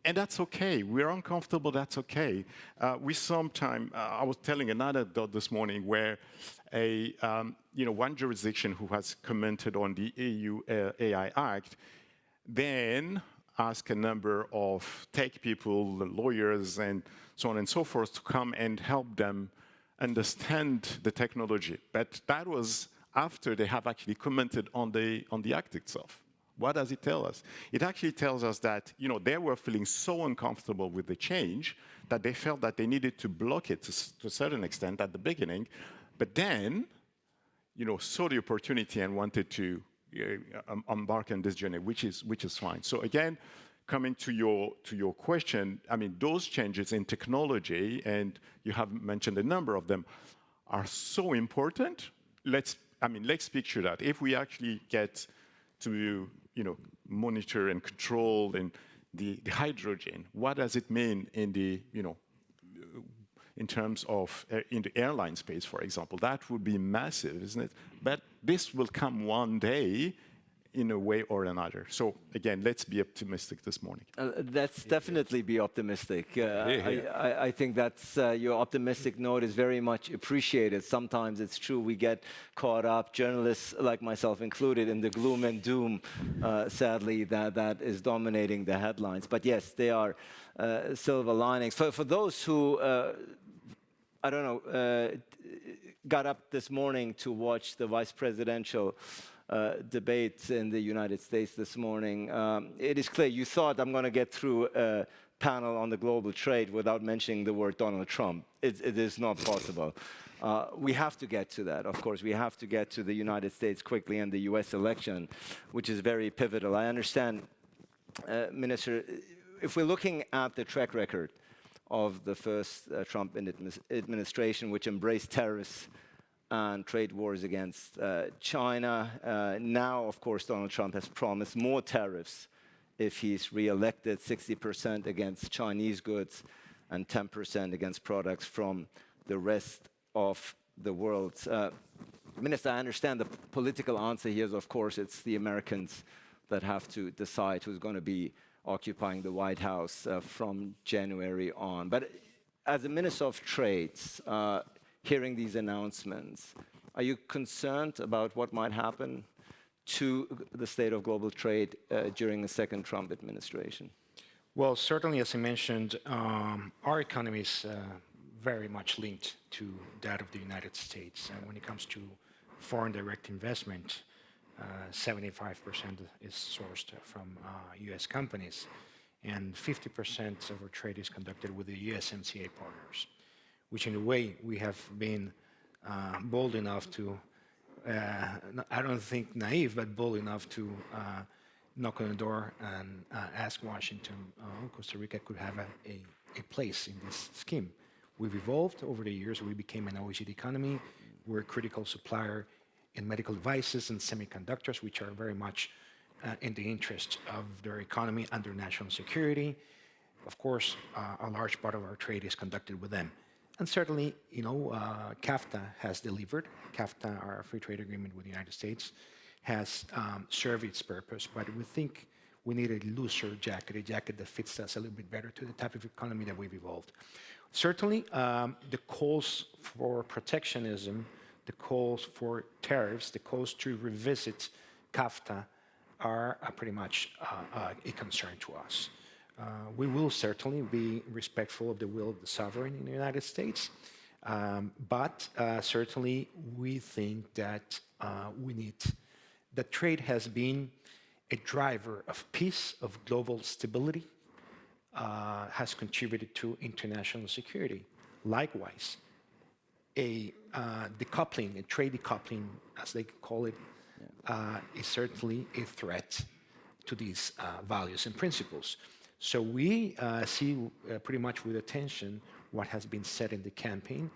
and that's okay. We're uncomfortable, that's okay. I was telling an anecdote this morning where one jurisdiction who has commented on the EU AI Act then asked a number of tech people, lawyers, and so on and so forth to come and help them understand the technology. But that was after they have actually commented on the act itself. What does it tell us? It actually tells us that they were feeling so uncomfortable with the change that they felt that they needed to block it to a certain extent at the beginning, but then saw the opportunity and wanted to embark on this journey, which is fine. So again, coming to your question, I mean, those changes in technology, and you have mentioned a number of them, are so important. Let's picture that. If we actually get to monitor and control and the hydrogen, what does it mean in terms of in the airline space, for example? That would be massive, isn't it? But this will come one day in a way or another. So again, let's be optimistic this morning. Let's definitely be optimistic. I think that's your optimistic note is very much appreciated. Sometimes it's true we get caught up, journalists like myself included, in the gloom and doom, sadly, that is dominating the headlines. But yes, they are silver linings. For those who, got up this morning to watch the vice presidential debates in the United States this morning, it is clear you thought I'm going to get through a panel on the global trade without mentioning the word Donald Trump. It is not possible. We have to get to that, of course. We have to get to the United States quickly and the US election, which is very pivotal. I understand, Minister, if we're looking at the track record of the first Trump administration, which embraced tariffs and trade wars against China. Now, of course, Donald Trump has promised more tariffs if he's re-elected, 60% against Chinese goods and 10% against products from the rest of the world. Minister, I understand the political answer here is, of course, it's the Americans that have to decide who's going to be occupying the White House from January on. But as a Minister of Trade, hearing these announcements, are you concerned about what might happen to the state of global trade during the second Trump administration? Well, certainly, as I mentioned, our economy is very much linked to that of the United States. And when it comes to foreign direct investment, 75% is sourced from US companies, and 50% of our trade is conducted with the USMCA partners, which in a way we have been bold enough to, I don't think naive, but bold enough to knock on the door and ask Washington, Costa Rica could have a place in this scheme. We've evolved over the years. We became an OECD economy. We're a critical supplier in medical devices and semiconductors, which are very much in the interest of their economy and their national security. Of course, a large part of our trade is conducted with them. And certainly, CAFTA has delivered. CAFTA, our free trade agreement with the United States, has served its purpose, but we think we need a looser jacket, a jacket that fits us a little bit better to the type of economy that we've evolved. Certainly, the calls for protectionism, the calls for tariffs, the calls to revisit CAFTA are pretty much a concern to us. We will certainly be respectful of the will of the sovereign in the United States, but certainly we think that that trade has been a driver of peace, of global stability, has contributed to international security. Likewise, a decoupling, a trade decoupling, as they call it, is certainly a threat to these values and principles. So we see pretty much with attention what has been said in the campaign.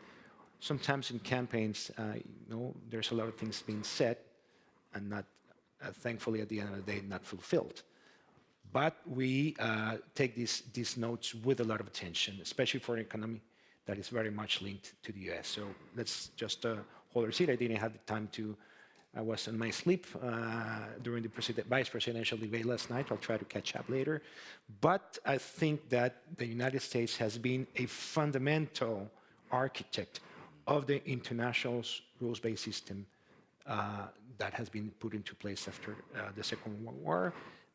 sometimes in campaigns, there's a lot of things being said and not, thankfully, at the end of the day, not fulfilled. But we take these notes with a lot of attention, especially for an economy that is very much linked to the US. So let's just hold our seat. I didn't have the time to, I was in my sleep during the vice presidential debate last night. I'll try to catch up later. But I think that the United States has been a fundamental architect of the international rules-based system that has been put into place after the Second World War.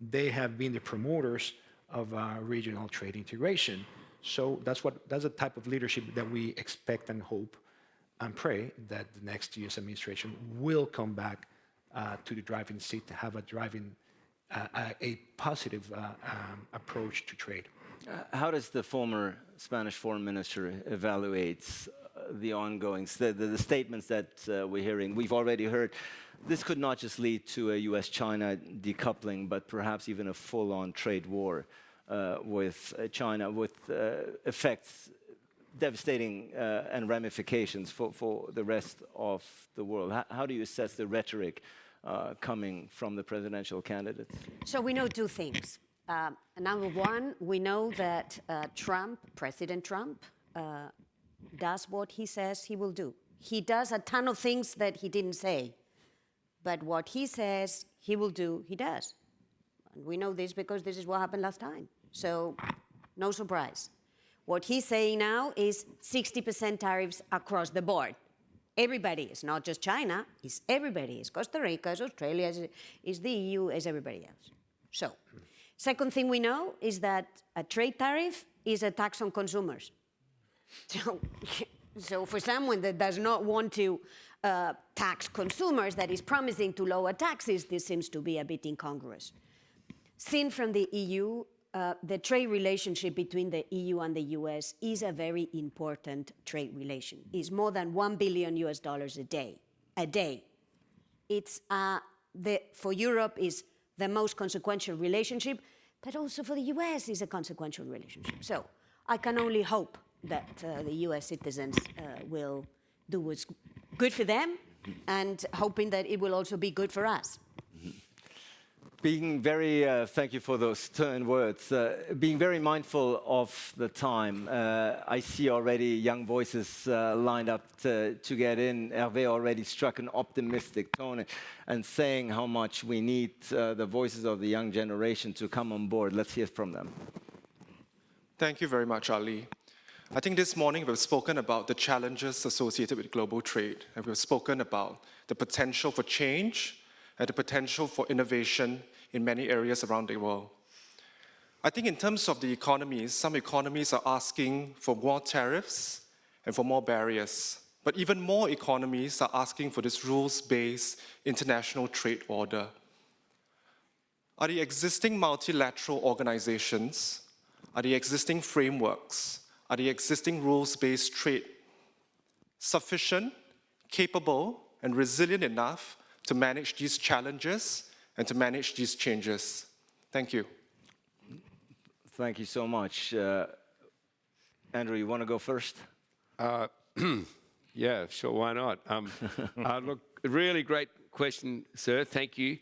They have been the promoters of regional trade integration. So that's the type of leadership that we expect and hope and pray that the next US administration will come back to the driving seat to have a positive approach to trade. How does the former Spanish foreign minister evaluate the ongoing the statements that we're hearing? We've already heard this could not just lead to a US-China decoupling, but perhaps even a full-on trade war with China, with effects devastating and ramifications for the rest of the world. How do you assess the rhetoric coming from the presidential candidates? So we know two things. Number one, we know that President Trump, does what he says he will do. He does a ton of things that he didn't say, but what he says he will do, he does. And we know this because this is what happened last time. So no surprise. What he's saying now is 60% tariffs across the board. Everybody, it's not just China, it's everybody. It's Costa Rica, it's Australia, it's the EU, it's everybody else. So, second thing we know is that a trade tariff is a tax on consumers. So for someone that does not want to tax consumers, that is promising to lower taxes, this seems to be a bit incongruous. Seen from the EU, the trade relationship between the EU and the US is a very important trade relation. It's more than $1 billion a day. It's for Europe is the most consequential relationship, but also for the US is a consequential relationship. So I can only hope that the US citizens will do what's good for them, and hoping that it will also be good for us. Being very, thank you for those stern words. Being very mindful of the time, I see already young voices lined up to get in. Hervé already struck an optimistic tone and saying how much we need the voices of the young generation to come on board. Let's hear from them. Thank you very much, Ali. I think this morning we've spoken about the challenges associated with global trade, and we've spoken about the potential for change and the potential for innovation in many areas around the world. I think in terms of the economies, some economies are asking for more tariffs and for more barriers, but even more economies are asking for this rules-based international trade order. Are the existing multilateral organizations, are the existing frameworks, are the existing rules-based trade sufficient, capable, and resilient enough to manage these challenges and to manage these changes? Thank you. Thank you so much. Andrew, you want to go first? Yeah, sure, why not? Look, really great question, sir, thank you.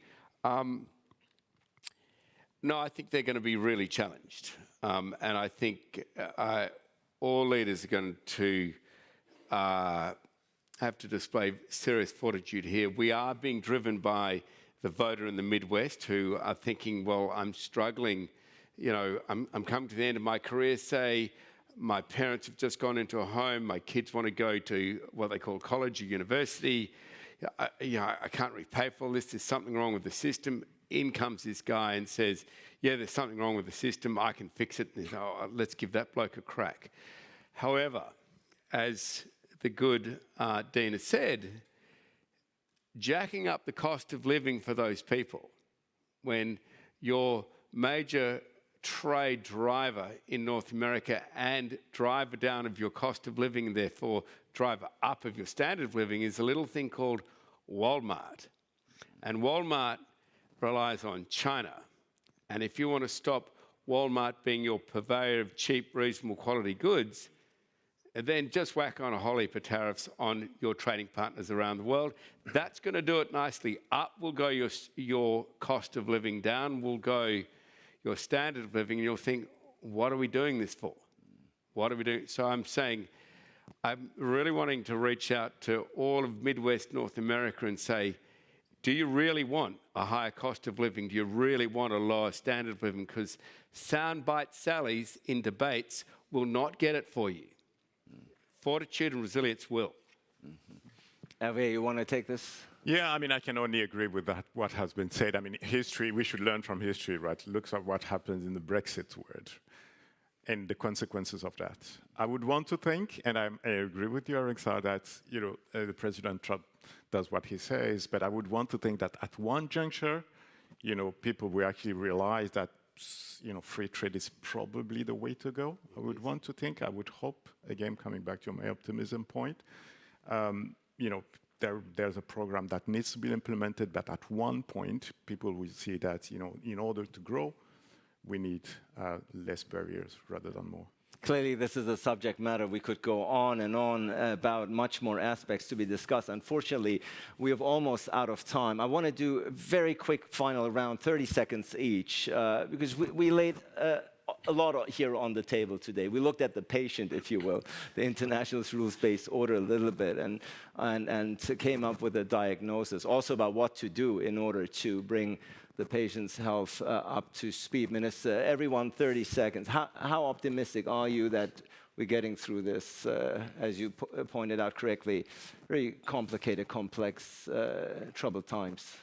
No, I think they're going to be really challenged. And I think all leaders are going to have to display serious fortitude here. We are being driven by the voter in the Midwest who are thinking, well, I'm struggling, I'm coming to the end of my career, say, my parents have just gone into a home, my kids want to go to what they call college or university, I can't repay for all this, there's something wrong with the system. In comes this guy and says, yeah, there's something wrong with the system, I can fix it. And let's give that bloke a crack. However, as the good Dean has said, jacking up the cost of living for those people when your major trade driver in North America and driver down of your cost of living, and therefore driver up of your standard of living, is a little thing called Walmart. And Walmart relies on China. And if you want to stop Walmart being your purveyor of cheap, reasonable quality goods, and then just whack on a whole heap of tariffs on your trading partners around the world. That's going to do it nicely. Up will go your cost of living, down will go your standard of living, and you'll think, what are we doing this for? What are we doing? So I'm saying, I'm really wanting to reach out to all of Midwest North America and say, do you really want a higher cost of living? Do you really want a lower standard of living? Because soundbite sallies in debates will not get it for you. Fortitude and resilience will. Hervé, you want to take this? Yeah, I mean, I can only agree with that, what has been said. I mean, history, we should learn from history, right? Look at what happens in the Brexit world and the consequences of that. I would want to think, and I agree with you, Arancha, that the President Trump does what he says, but I would want to think that at one juncture, people will actually realize that free trade is probably the way to go. I would want to think, I would hope, again, coming back to my optimism point, there's a program that needs to be implemented, but at one point, people will see that, in order to grow, we need less barriers rather than more. Clearly, this is a subject matter we could go on and on about, much more aspects to be discussed. Unfortunately, we are almost out of time. I want to do a very quick final round, 30 seconds each, because we laid a lot here on the table today. We looked at the patient, if you will, the international rules-based order a little bit, and came up with a diagnosis, also about what to do in order to bring the patient's health up to speed. Minister, everyone 30 seconds. How optimistic are you that we're getting through this, as you pointed out correctly, very complicated, complex, troubled times?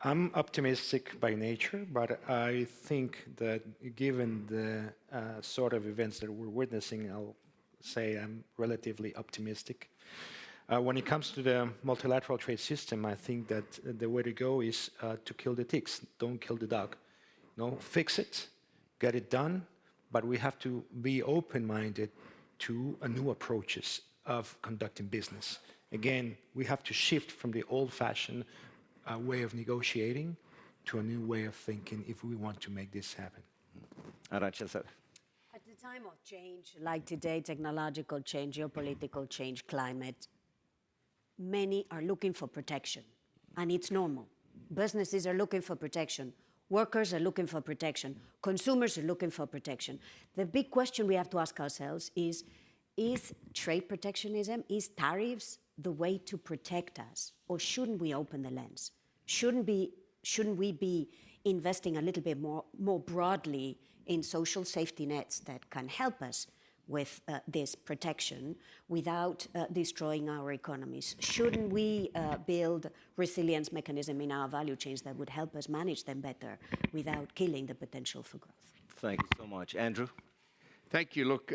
I'm optimistic by nature, but I think that given the sort of events that we're witnessing, I'll say I'm relatively optimistic. When it comes to the multilateral trade system, I think that the way to go is to kill the ticks, don't kill the dog. Fix it, get it done, but we have to be open-minded to new approaches of conducting business. Again, we have to shift from the old-fashioned way of negotiating to a new way of thinking if we want to make this happen. Arancha, sir. At the time of change, like today, technological change, geopolitical change, climate, many are looking for protection, and it's normal. Businesses are looking for protection. Workers are looking for protection. Consumers are looking for protection. The big question we have to ask ourselves is trade protectionism, is tariffs the way to protect us, or shouldn't we open the lens? Shouldn't we be investing a little bit more broadly in social safety nets that can help us with this protection without destroying our economies? Shouldn't we build resilience mechanism in our value chains that would help us manage them better without killing the potential for growth? Thank you so much. Andrew? Thank you. Look,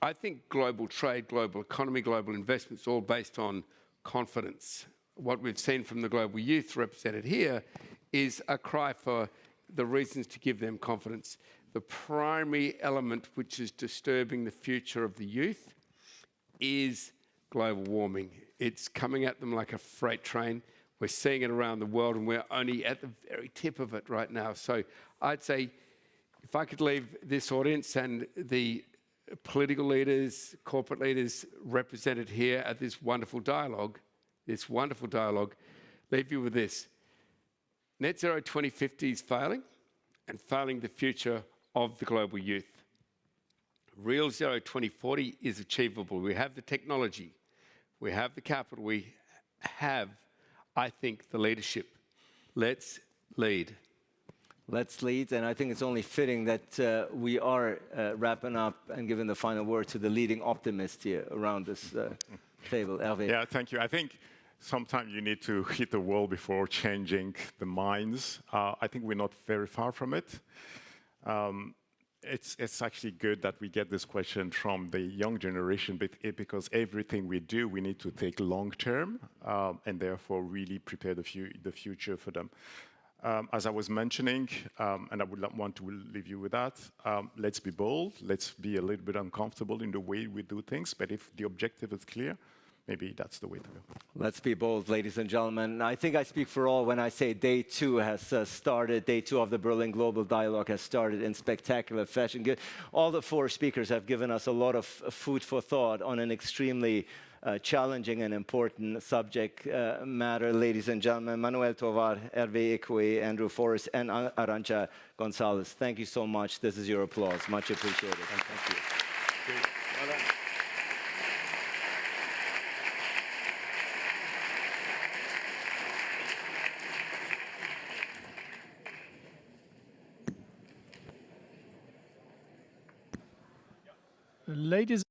I think global trade, global economy, global investment is all based on confidence. What we've seen from the global youth represented here is a cry for the reasons to give them confidence. The primary element which is disturbing the future of the youth is global warming. It's coming at them like a freight train. We're seeing it around the world, and we're only at the very tip of it right now. So I'd say, if I could leave this audience and the political leaders, corporate leaders represented here at this wonderful dialogue, leave you with this. Net Zero 2050 is failing, and failing the future of the global youth. Real Zero 2040 is achievable. We have the technology, we have the capital, we have, I think, the leadership. Let's lead. Let's lead, and I think it's only fitting that we are wrapping up and giving the final word to the leading optimist here around this table. Hervé. Yeah, thank you. I think sometimes you need to hit the wall before changing the minds. I think we're not very far from it. It's actually good that we get this question from the young generation, because everything we do, we need to take long term, and therefore really prepare the future for them. As I was mentioning, and I would want to leave you with that, let's be bold, let's be a little bit uncomfortable in the way we do things, but if the objective is clear, maybe that's the way to go. Let's be bold, ladies and gentlemen. I think I speak for all when I say day 2 has started. Day 2 of the Berlin Global Dialogue has started in spectacular fashion. All the 4 speakers have given us a lot of food for thought on an extremely challenging and important subject matter, ladies and gentlemen. Manuel, Tovar, Hervé, Ekué, Andrew, Forrest, and Arancha Gonzales. Thank you so much. This is your applause. Much appreciated. Thank you. Well done. Ladies